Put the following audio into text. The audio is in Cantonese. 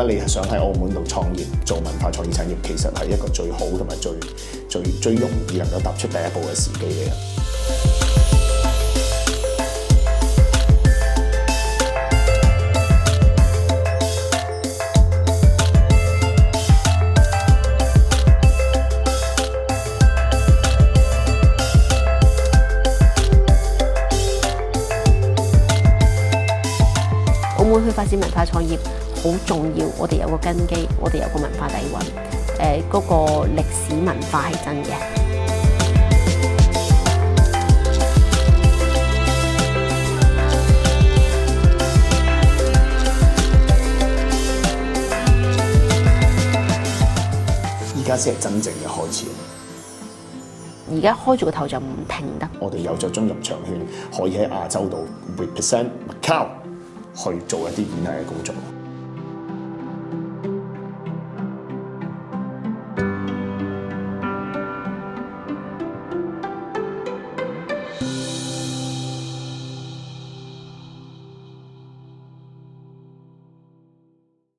你係想喺澳門度創業做文化創意產業，其實係一個最好同埋最容易能夠踏出第一步嘅時機嚟嘅。澳門去發展文化創業好重要，我哋有個根基，我哋有個文化底蘊，嗰個歷史文化係真嘅。而家先係真正嘅開始。而家開住個頭就唔停得。我哋有咗張入場券，可以喺亞洲度 represent Macau 去做一啲演藝嘅工作。